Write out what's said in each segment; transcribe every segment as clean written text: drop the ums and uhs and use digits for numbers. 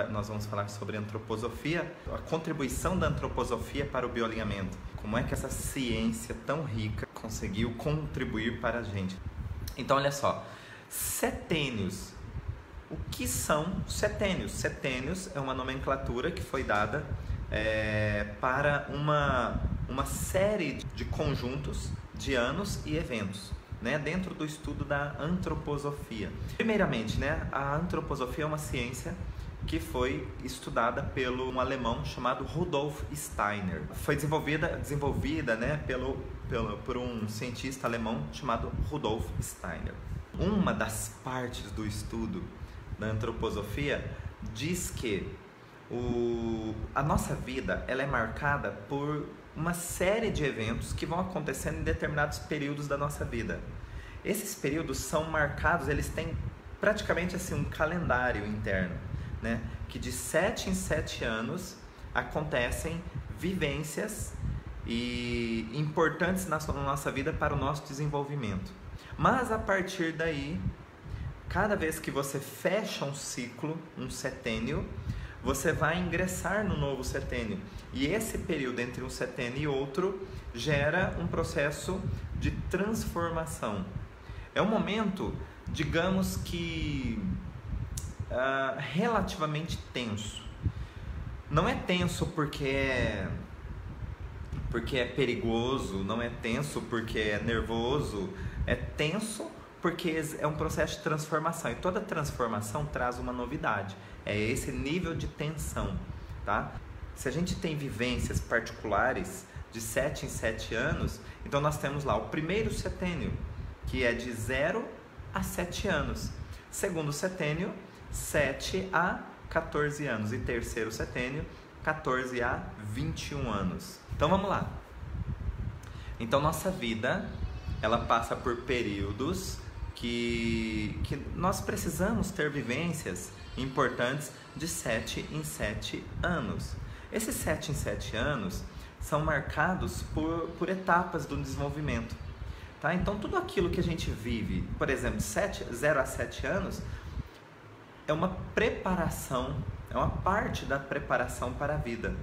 Nós vamos falar sobre antroposofia, a contribuição da antroposofia para o bioalinhamento. Como é que essa ciência tão rica conseguiu contribuir para a gente? Então, olha só, setênios. O que são setênios? Setênios é uma nomenclatura que foi dada para uma série de conjuntos de anos e eventos, né, dentro do estudo da antroposofia. Primeiramente, né, a antroposofia é uma ciência que foi estudada pelo um alemão chamado Rudolf Steiner. Foi desenvolvida né, por um cientista alemão chamado Rudolf Steiner. Uma das partes do estudo da antroposofia diz que a nossa vida ela é marcada por uma série de eventos que vão acontecendo em determinados períodos da nossa vida. Esses períodos são marcados, eles têm praticamente assim um calendário interno, né? Que de 7 em 7 anos acontecem vivências importantes na nossa vida para o nosso desenvolvimento. Mas a partir daí, cada vez que você fecha um ciclo, um setênio, você vai ingressar no novo setênio. E esse período entre um setênio e outro gera um processo de transformação. É um momento, digamos que relativamente tenso. Não é tenso porque é perigoso, não é tenso porque é nervoso, é tenso porque é um processo de transformação, e toda transformação traz uma novidade, é esse nível de tensão, tá? Se a gente tem vivências particulares de 7 em 7 anos, então nós temos lá o primeiro setênio, que é de 0 a 7 anos, segundo setênio, 7 a 14 anos, e terceiro setênio, 14 a 21 anos. Então vamos lá. Então nossa vida, ela passa por períodos que nós precisamos ter vivências importantes de 7 em 7 anos. Esses 7 em 7 anos são marcados por etapas do desenvolvimento, tá? Então tudo aquilo que a gente vive, por exemplo, de 0 a 7 anos, é uma preparação, é uma parte da preparação para a vida.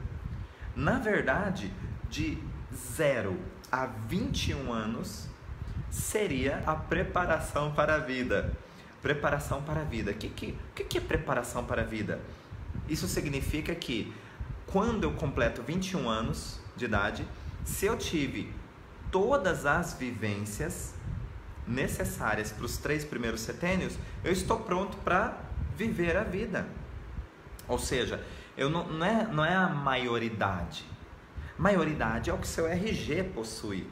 Na verdade, de 0 a 21 anos seria a preparação para a vida. Preparação para a vida. O que é preparação para a vida? Isso significa que quando eu completo 21 anos de idade, se eu tive todas as vivências necessárias para os 3 primeiros setênios, eu estou pronto para viver a vida. Ou seja, não é a maioridade. Maioridade é o que seu RG possui.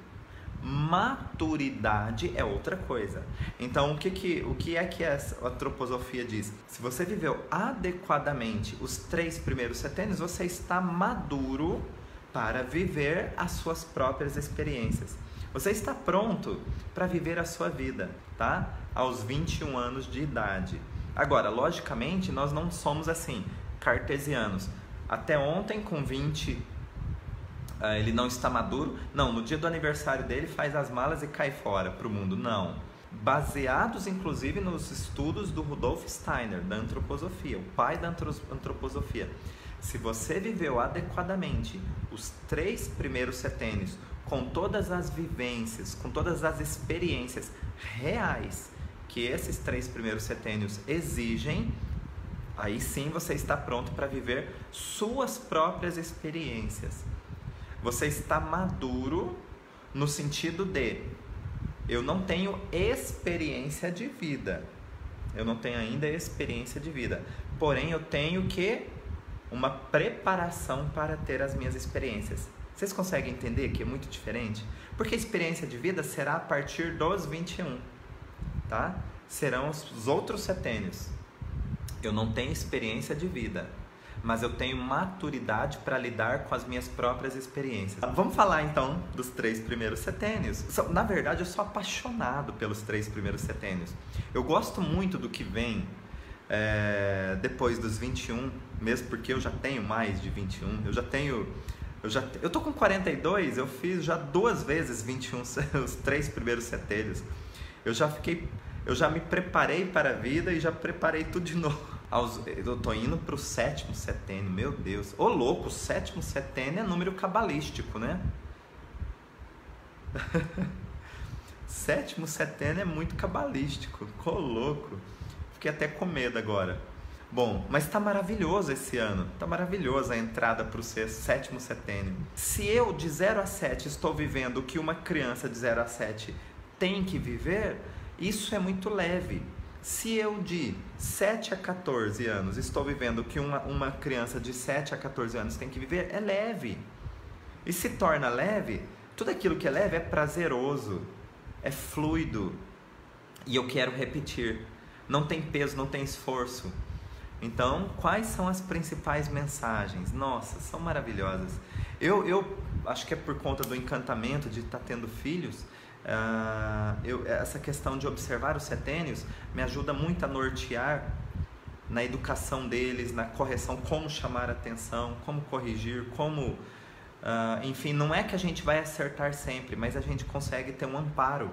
Maturidade é outra coisa. Então, o que é que a antroposofia diz? Se você viveu adequadamente os 3 primeiros setênios, você está maduro para viver as suas próprias experiências. Você está pronto para viver a sua vida, tá? Aos 21 anos de idade. Agora, logicamente, nós não somos assim, cartesianos. Até ontem, com 20, ele não está maduro. Não, no dia do aniversário dele, faz as malas e cai fora para o mundo. Não. Baseados, inclusive, nos estudos do Rudolf Steiner, da antroposofia, o pai da antroposofia. Se você viveu adequadamente os 3 primeiros setênios, com todas as vivências, com todas as experiências reais que esses 3 primeiros setênios exigem, aí sim você está pronto para viver suas próprias experiências. Você está maduro no sentido de eu não tenho experiência de vida. Eu não tenho ainda experiência de vida. Porém, eu tenho uma preparação para ter as minhas experiências. Vocês conseguem entender que é muito diferente? Porque a experiência de vida será a partir dos 21, tá? Serão os outros setênios. Eu não tenho experiência de vida, mas eu tenho maturidade para lidar com as minhas próprias experiências. Vamos falar então dos 3 primeiros setênios. Na verdade, eu sou apaixonado pelos 3 primeiros setênios. Eu gosto muito do que vem depois dos 21, mesmo porque eu já tenho mais de 21. Eu tô com 42, eu fiz já 2 vezes 21, os 3 primeiros setênios. Eu já me preparei para a vida e já preparei tudo de novo. Eu tô indo pro 7º setênio, meu Deus. Ô louco, o 7º setênio é número cabalístico, né? 7º setênio é muito cabalístico, ô louco. Fiquei até com medo agora. Bom, mas tá maravilhoso esse ano. Tá maravilhosa a entrada pro 7º setênio. Se eu de 0 a 7 estou vivendo o que uma criança de 0 a 7 tem que viver, isso é muito leve. Se eu de 7 a 14 anos estou vivendo o que uma criança de 7 a 14 anos tem que viver, é leve. E se torna leve, tudo aquilo que é leve é prazeroso, é fluido. E eu quero repetir. Não tem peso, não tem esforço. Então, quais são as principais mensagens? Nossa, são maravilhosas. Eu acho que é por conta do encantamento de estar tendo filhos. Essa questão de observar os setênios me ajuda muito a nortear na educação deles, na correção, como chamar a atenção, como corrigir, como... enfim, não é que a gente vai acertar sempre, mas a gente consegue ter um amparo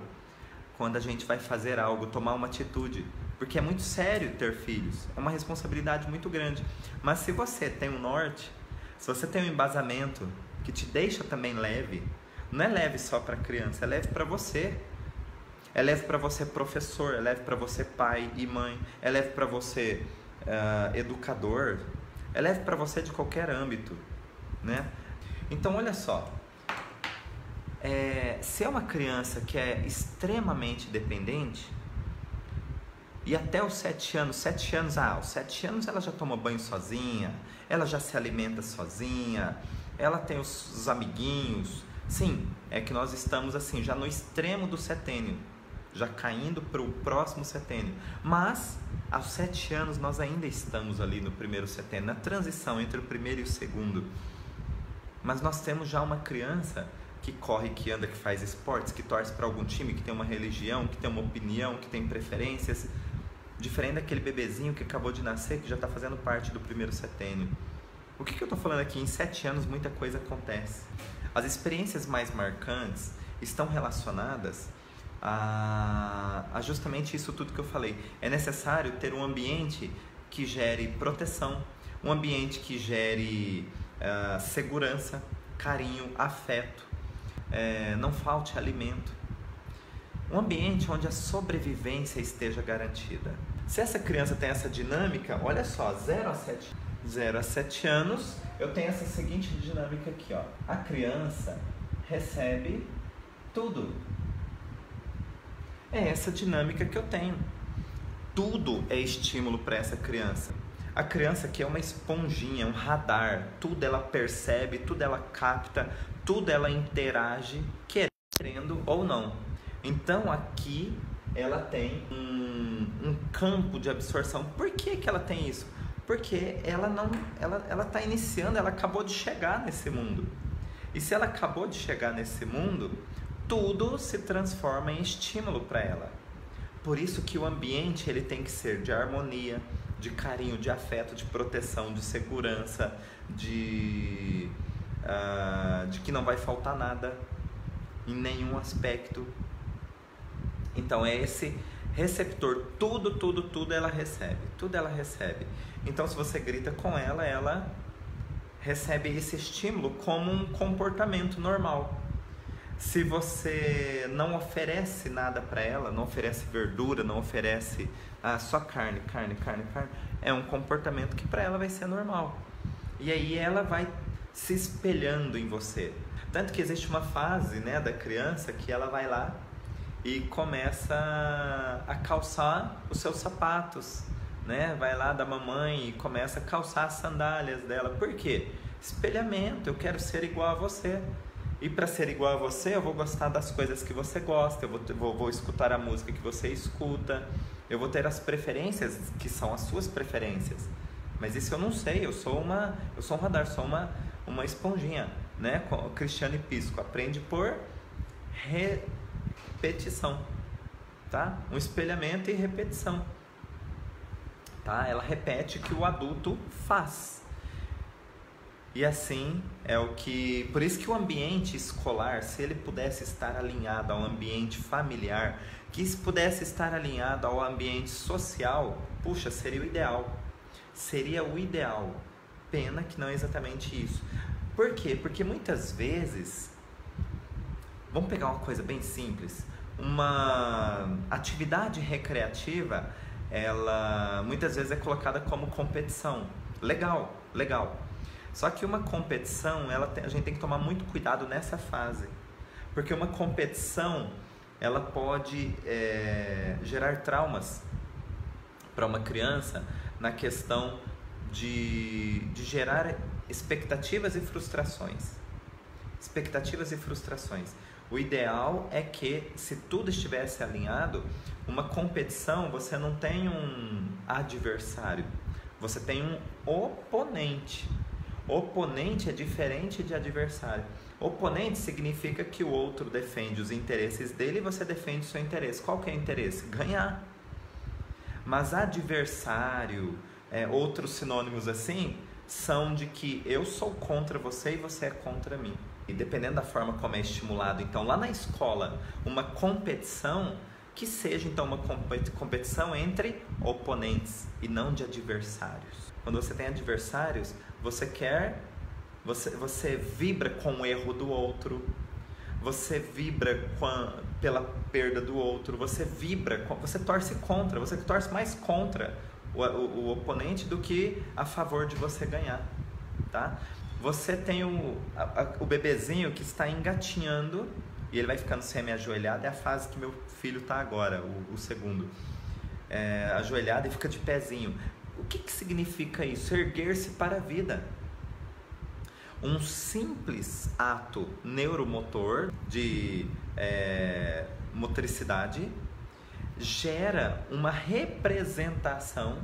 quando a gente vai fazer algo, tomar uma atitude. Porque é muito sério ter filhos, é uma responsabilidade muito grande. Mas se você tem um norte, se você tem um embasamento que te deixa também leve, não é leve só para a criança, é leve para você. É leve para você professor, é leve para você pai e mãe, é leve para você educador, é leve para você de qualquer âmbito, né? Então olha só, se é uma criança que é extremamente dependente, e até os 7 anos, aos 7 anos ela já toma banho sozinha, ela já se alimenta sozinha, ela tem os amiguinhos. Sim, é que nós estamos assim, já no extremo do setênio, já caindo para o próximo setênio. Mas, aos 7 anos nós ainda estamos ali no primeiro setênio, na transição entre o primeiro e o segundo. Mas nós temos já uma criança que corre, que anda, que faz esportes, que torce para algum time, que tem uma religião, que tem uma opinião, que tem preferências. Diferente daquele bebezinho que acabou de nascer, que já está fazendo parte do primeiro setênio. O que eu estou falando aqui? Em 7 anos muita coisa acontece. As experiências mais marcantes estão relacionadas a justamente isso tudo que eu falei. É necessário ter um ambiente que gere proteção, um ambiente que gere segurança, carinho, afeto, não falte alimento. Um ambiente onde a sobrevivência esteja garantida. Se essa criança tem essa dinâmica, olha só, 0 a 7 anos, eu tenho essa seguinte dinâmica aqui, ó. A criança recebe tudo. É essa dinâmica que eu tenho. Tudo é estímulo para essa criança. A criança aqui é uma esponjinha, um radar. Tudo ela percebe, tudo ela capta, tudo ela interage, querendo ou não. Então aqui ela tem um campo de absorção. Por que ela tem isso? Porque ela está iniciando, ela acabou de chegar nesse mundo. E se ela acabou de chegar nesse mundo, tudo se transforma em estímulo para ela. Por isso que o ambiente ele tem que ser de harmonia, de carinho, de afeto, de proteção, de segurança, de que não vai faltar nada em nenhum aspecto. Então é esse receptor, tudo ela recebe, tudo ela recebe. Então se você grita com ela, ela recebe esse estímulo como um comportamento normal. Se você não oferece nada para ela, não oferece verdura, não oferece só carne, é um comportamento que para ela vai ser normal. E aí ela vai se espelhando em você. Tanto que existe uma fase, né, da criança que ela vai lá e começa a calçar os seus sapatos, né? Vai lá da mamãe e começa a calçar as sandálias dela. Por quê? Espelhamento, eu quero ser igual a você. E para ser igual a você, eu vou gostar das coisas que você gosta, eu vou escutar a música que você escuta, eu vou ter as preferências que são as suas preferências. Mas isso eu não sei, eu sou um radar, sou uma esponjinha, né? Cristiano Pisco, aprende por repetição, tá? Um espelhamento e repetição, tá? Ela repete o que o adulto faz. E assim é o que... Por isso que o ambiente escolar, se ele pudesse estar alinhado ao ambiente familiar, que se pudesse estar alinhado ao ambiente social, puxa, seria o ideal. seria o ideal. Pena que não é exatamente isso. Por quê? Porque muitas vezes, vamos pegar uma coisa bem simples, uma atividade recreativa, ela muitas vezes é colocada como competição. Legal, legal. Só que uma competição, a gente tem que tomar muito cuidado nessa fase. Porque uma competição, ela pode gerar traumas para uma criança na questão de gerar expectativas e frustrações. Expectativas e frustrações. O ideal é que, se tudo estivesse alinhado, uma competição, você não tem um adversário, você tem um oponente. Oponente é diferente de adversário. Oponente significa que o outro defende os interesses dele e você defende o seu interesse. Qual que é o interesse? Ganhar. Mas adversário, outros sinônimos assim, são de que eu sou contra você e você é contra mim. E dependendo da forma como é estimulado, então lá na escola, uma competição, que seja então uma competição entre oponentes e não de adversários. Quando você tem adversários, você vibra com o erro do outro, você vibra pela perda do outro, você torce contra, você torce mais contra o oponente do que a favor de você ganhar, tá? Você tem o bebezinho que está engatinhando e ele vai ficando semi-ajoelhado, é a fase que meu filho está agora, o segundo. Ajoelhado e fica de pezinho. O que significa isso? Erguer-se para a vida. Um simples ato neuromotor de motricidade gera uma representação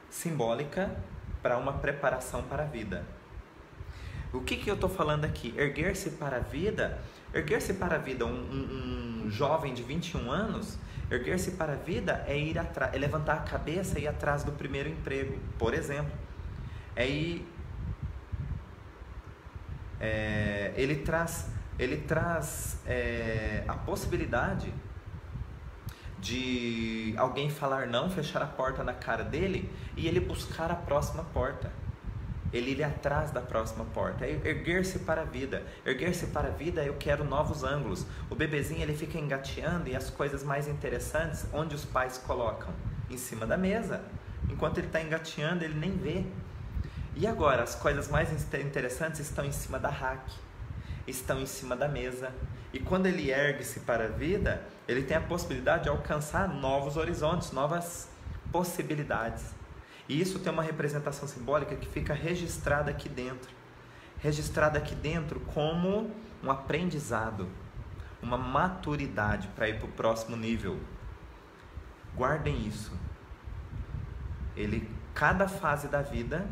simbólica para uma preparação para a vida. O que eu estou falando aqui? Erguer-se para a vida. Erguer-se para a vida, um jovem de 21 anos, erguer-se para a vida é levantar a cabeça e ir atrás do primeiro emprego, por exemplo. Ele traz a possibilidade de alguém falar não, fechar a porta na cara dele e ele buscar a próxima porta. Ele ir atrás da próxima porta. É erguer-se para a vida. Erguer-se para a vida, eu quero novos ângulos. O bebezinho, ele fica engateando e as coisas mais interessantes, onde os pais colocam? Em cima da mesa. Enquanto ele está engateando, ele nem vê. E agora, as coisas mais interessantes estão em cima da rack, estão em cima da mesa. E quando ele ergue-se para a vida, ele tem a possibilidade de alcançar novos horizontes, novas possibilidades. E isso tem uma representação simbólica que fica registrada aqui dentro. Registrada aqui dentro como um aprendizado, uma maturidade para ir para o próximo nível. Guardem isso. Cada fase da vida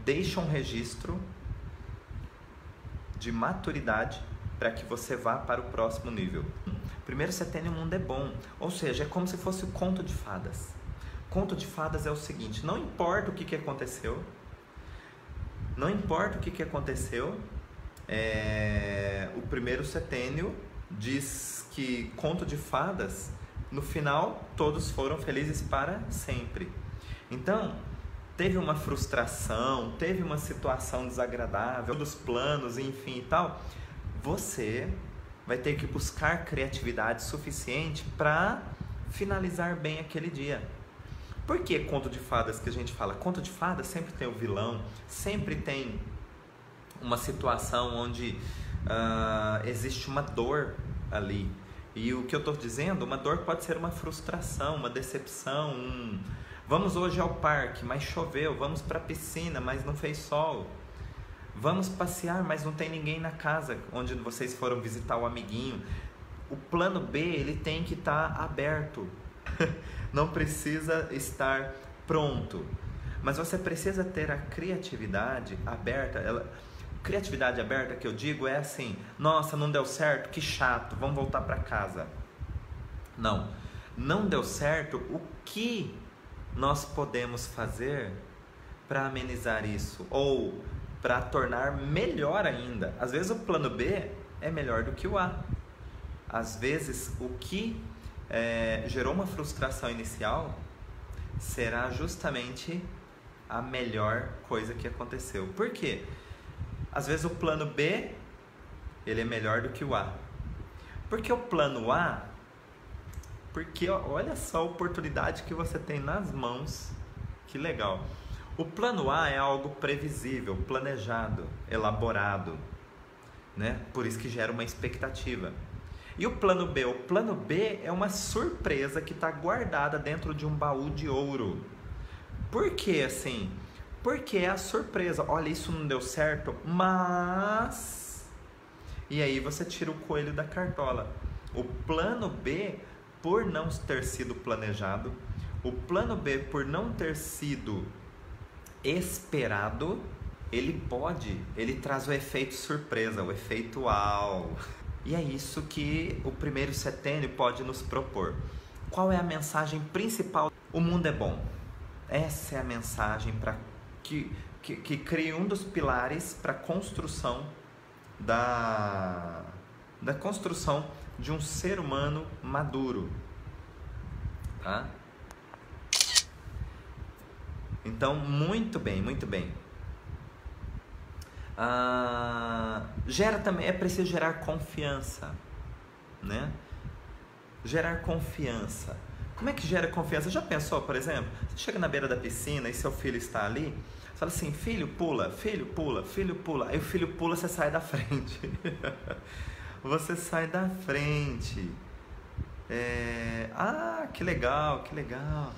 deixa um registro de maturidade para que você vá para o próximo nível. Primeiro setênio, o mundo é bom. Ou seja, é como se fosse o conto de fadas. Conto de fadas é o seguinte: não importa o que aconteceu, não importa o que aconteceu, o primeiro setênio diz que conto de fadas, no final todos foram felizes para sempre. Então, teve uma frustração, teve uma situação desagradável, dos planos, enfim e tal, você vai ter que buscar criatividade suficiente para finalizar bem aquele dia. Por que conto de fadas que a gente fala? Conto de fadas sempre tem o vilão, sempre tem uma situação onde existe uma dor ali. E o que eu estou dizendo, uma dor pode ser uma frustração, uma decepção, vamos hoje ao parque, mas choveu, vamos para a piscina, mas não fez sol. Vamos passear, mas não tem ninguém na casa onde vocês foram visitar o amiguinho. O plano B, ele tem que estar aberto. Não precisa estar pronto, mas você precisa ter a criatividade aberta. Criatividade aberta que eu digo é assim: nossa, não deu certo, que chato, vamos voltar para casa. Não deu certo, o que nós podemos fazer para amenizar isso ou para tornar melhor ainda? Às vezes o plano B é melhor do que o A. Às vezes o que gerou uma frustração inicial será justamente a melhor coisa que aconteceu. Por quê? Às vezes o plano B, ele é melhor do que o A. Porque o plano A, porque olha só a oportunidade que você tem nas mãos, que legal. O plano A é algo previsível, planejado, elaborado, né? Por isso que gera uma expectativa. E o plano B? O plano B é uma surpresa que está guardada dentro de um baú de ouro. Por que assim? Porque é a surpresa. Olha, isso não deu certo, mas... E aí você tira o coelho da cartola. O plano B, por não ter sido planejado, o plano B, por não ter sido esperado, ele traz o efeito surpresa, o efeito uau. E é isso que o primeiro setênio pode nos propor. Qual é a mensagem principal? O mundo é bom. Essa é a mensagem que cria um dos pilares para a construção da construção de um ser humano maduro, tá? Então, muito bem, muito bem. Gera também, é preciso gerar confiança, né? Gerar confiança. Como é que gera confiança? Já pensou, por exemplo, você chega na beira da piscina e seu filho está ali, você fala assim, filho pula, filho pula, filho pula. Aí o filho pula, você sai da frente. Você sai da frente. Que legal, que legal.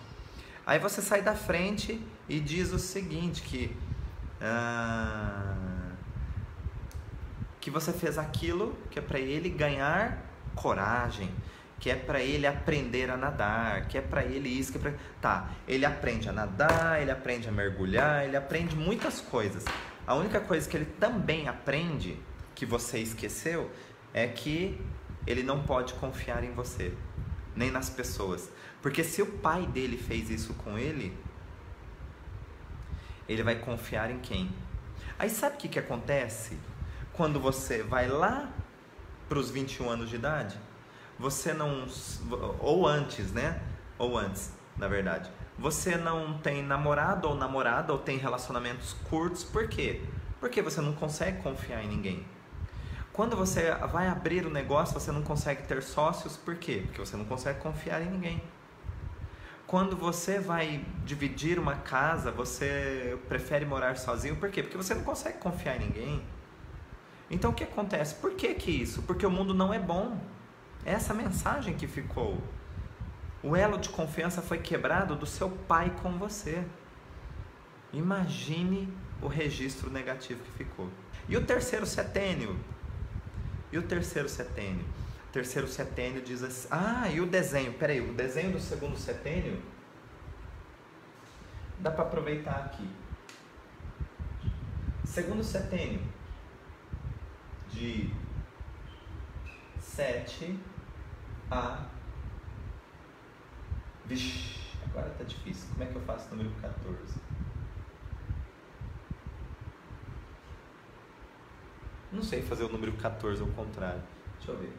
Aí você sai da frente e diz o seguinte, que você fez aquilo que é para ele ganhar coragem, que é para ele aprender a nadar, que é para ele isso, que é pra... Tá, ele aprende a nadar, ele aprende a mergulhar, ele aprende muitas coisas. A única coisa que ele também aprende, que você esqueceu, é que ele não pode confiar em você, nem nas pessoas. Porque se o pai dele fez isso com ele, ele vai confiar em quem? Aí sabe o que acontece? Quando você vai lá para os 21 anos de idade, você não... Ou antes, né? Ou antes, na verdade. Você não tem namorado ou namorada, ou tem relacionamentos curtos. Por quê? Porque você não consegue confiar em ninguém. Quando você vai abrir o negócio, você não consegue ter sócios. Por quê? Porque você não consegue confiar em ninguém. Quando você vai dividir uma casa, você prefere morar sozinho. Por quê? Porque você não consegue confiar em ninguém. Então o que acontece? Por que isso? Porque o mundo não é bom. É essa mensagem que ficou. O elo de confiança foi quebrado do seu pai com você. Imagine o registro negativo que ficou. E o terceiro setênio? O terceiro setênio diz assim... e o desenho? Peraí, o desenho do segundo setênio dá para aproveitar aqui. Segundo setênio de 7 a... Vixe, agora tá difícil. Como é que eu faço o número 14? Não sei fazer o número 14 ao contrário. Deixa eu ver.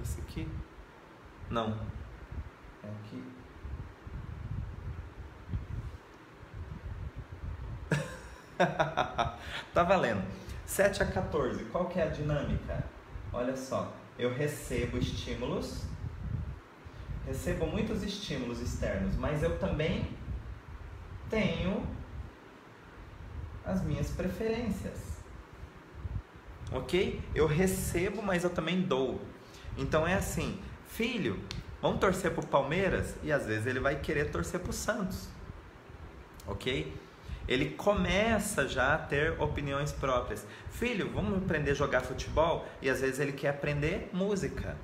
Esse aqui? Não. É aqui. Tá valendo. 7 a 14. Qual que é a dinâmica? Olha só. Eu recebo estímulos. Recebo muitos estímulos externos. Mas eu também tenho as minhas preferências. Ok? Eu recebo, mas eu também dou. Então é assim, filho, vamos torcer pro Palmeiras? E às vezes ele vai querer torcer pro Santos. Ok? Ele começa já a ter opiniões próprias. Filho, vamos aprender a jogar futebol? E às vezes ele quer aprender música,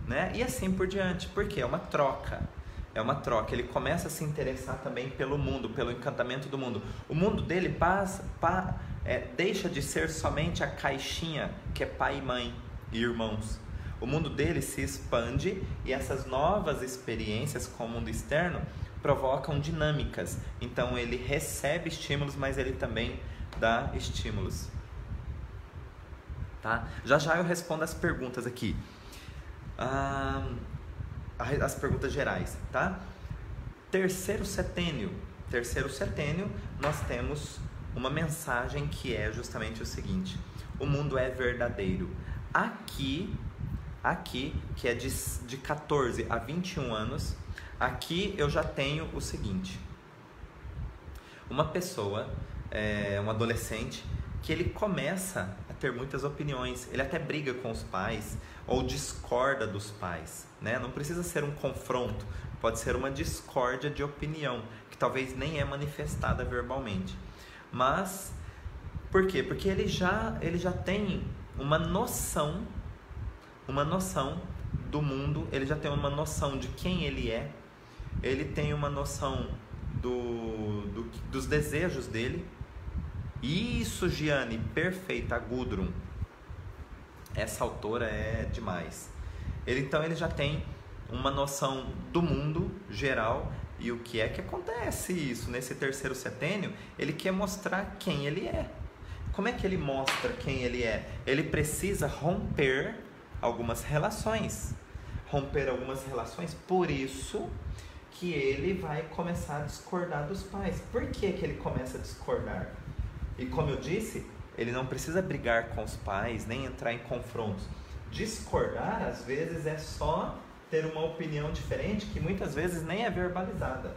né? E assim por diante. Por quê? É uma troca. É uma troca. Ele começa a se interessar também pelo mundo, pelo encantamento do mundo. O mundo dele deixa de ser somente a caixinha que é pai e mãe e irmãos. O mundo dele se expande e essas novas experiências com o mundo externo provocam dinâmicas. Então ele recebe estímulos, mas ele também dá estímulos. Tá? Já já eu respondo as perguntas aqui. As perguntas gerais, tá? Terceiro setênio. Terceiro setênio, nós temos uma mensagem que é justamente o seguinte: o mundo é verdadeiro. Aqui, que é de 14 a 21 anos, aqui eu já tenho o seguinte: uma pessoa, um adolescente, que ele começa a ter muitas opiniões, ele até briga com os pais ou discorda dos pais, né? Não precisa ser um confronto, pode ser uma discórdia de opinião, que talvez nem é manifestada verbalmente. Mas, por quê? Porque ele já tem uma noção do mundo, ele já tem uma noção de quem ele é, ele tem uma noção dos desejos dele. Isso, Giane, perfeita, Gudrun. Essa autora é demais. Então ele já tem uma noção do mundo geral. E o que é que acontece isso? Nesse terceiro setênio, ele quer mostrar quem ele é. Como é que ele mostra quem ele é? Ele precisa romper algumas relações. Por isso que ele vai começar a discordar dos pais. Por que ele começa a discordar? E como eu disse, ele não precisa brigar com os pais, nem entrar em confrontos. Discordar, às vezes, é só ter uma opinião diferente, que muitas vezes nem é verbalizada,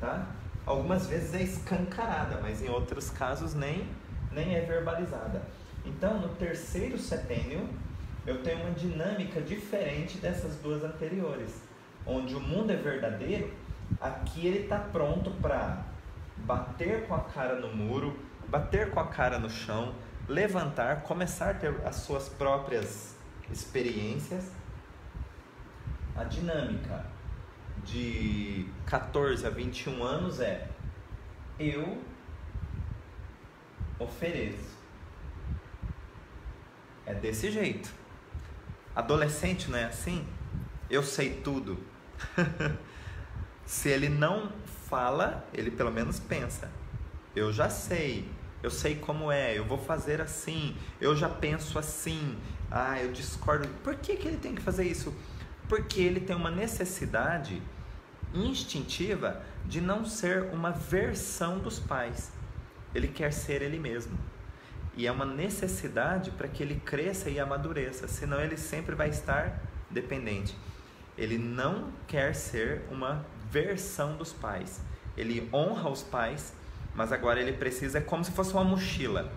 tá? Algumas vezes é escancarada, mas em outros casos nem é verbalizada. Então, no terceiro setênio, eu tenho uma dinâmica diferente dessas duas anteriores, onde o mundo é verdadeiro. Aqui ele está pronto para bater com a cara no muro, bater com a cara no chão, levantar, começar a ter as suas próprias experiências. A dinâmica de 14 a 21 anos é: eu ofereço. É desse jeito. Adolescente não é assim? Eu sei tudo. Se ele não fala, ele pelo menos pensa: eu já sei, eu sei como é, eu vou fazer assim, eu já penso assim, eu discordo. Por que ele tem que fazer isso? Porque ele tem uma necessidade instintiva de não ser uma versão dos pais. Ele quer ser ele mesmo. E é uma necessidade para que ele cresça e amadureça, senão ele sempre vai estar dependente. Ele não quer ser uma versão dos pais. Ele honra os pais, mas agora ele precisa, é como se fosse uma mochila.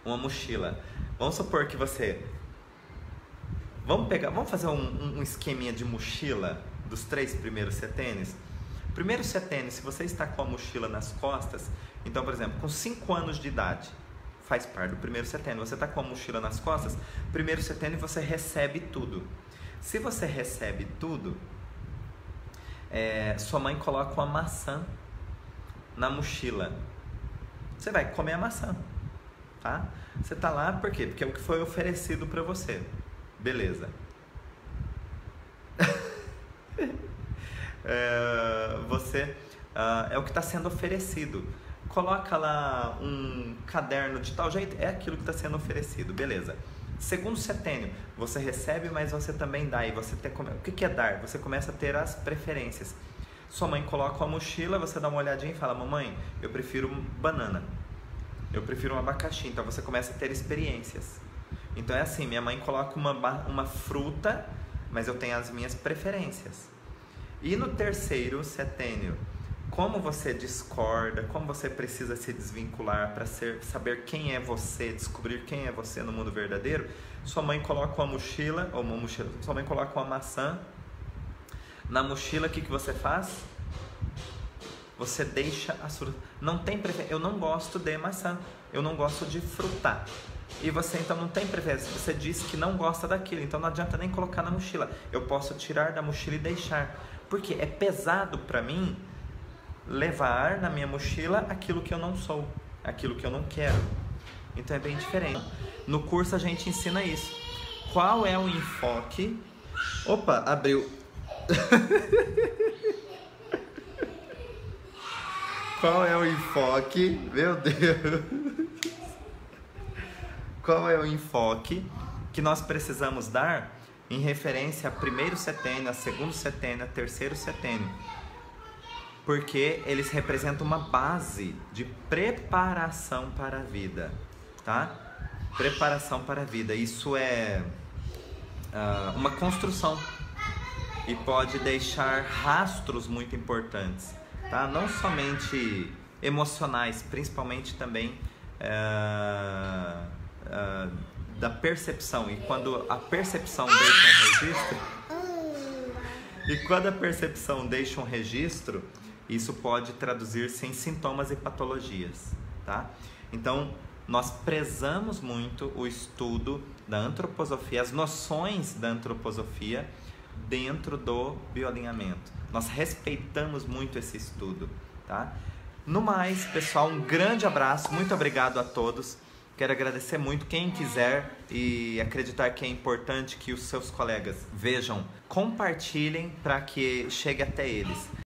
Uma mochila. Vamos supor que você... Vamos fazer um esqueminha de mochila dos 3 primeiros setênios. Primeiro setênio, se você está com a mochila nas costas, então, por exemplo, com 5 anos de idade, faz parte do primeiro setênio, você está com a mochila nas costas, primeiro setênio você recebe tudo. Se você recebe tudo, sua mãe coloca uma maçã na mochila. Você vai comer a maçã, tá? Você tá lá por quê? Porque é o que foi oferecido para você. Beleza. É o que está sendo oferecido. Coloca lá um caderno de tal jeito, é aquilo que está sendo oferecido. Beleza. Segundo setênio, você recebe, mas você também dá. E você o que é dar? Você começa a ter as preferências. Sua mãe coloca uma mochila, você dá uma olhadinha e fala: mamãe, eu prefiro banana, eu prefiro um abacaxi. Então você começa a ter experiências. Então é assim, minha mãe coloca uma fruta, mas eu tenho as minhas preferências. E no terceiro setênio, como você discorda, como você precisa se desvincular para saber quem é você, descobrir quem é você no mundo verdadeiro, sua mãe coloca sua mãe coloca uma maçã na mochila. O que você faz? Você deixa as frutas. Não tem preferência. Eu não gosto de maçã, eu não gosto de fruta. E você então não tem preferência. Você disse que não gosta daquilo, então não adianta nem colocar na mochila. Eu posso tirar da mochila e deixar. Porque é pesado para mim levar na minha mochila aquilo que eu não sou, aquilo que eu não quero. Então é bem diferente. No curso a gente ensina isso. Qual é o enfoque? Opa, abriu. Qual é o enfoque? Meu Deus. Qual é o enfoque que nós precisamos dar em referência a primeiro setênio, a segundo setênio, a terceiro setênio? porque eles representam uma base de preparação para a vida, tá? Preparação para a vida. Isso é uma construção e pode deixar rastros muito importantes, tá? Não somente emocionais, principalmente também da percepção. E quando a percepção deixa um registro, isso pode traduzir-se em sintomas e patologias, tá? Então, nós prezamos muito o estudo da antroposofia, as noções da antroposofia dentro do bioalinhamento. Nós respeitamos muito esse estudo, tá? No mais, pessoal, um grande abraço, muito obrigado a todos. Quero agradecer muito. Quem quiser e acreditar que é importante que os seus colegas vejam, compartilhem para que chegue até eles.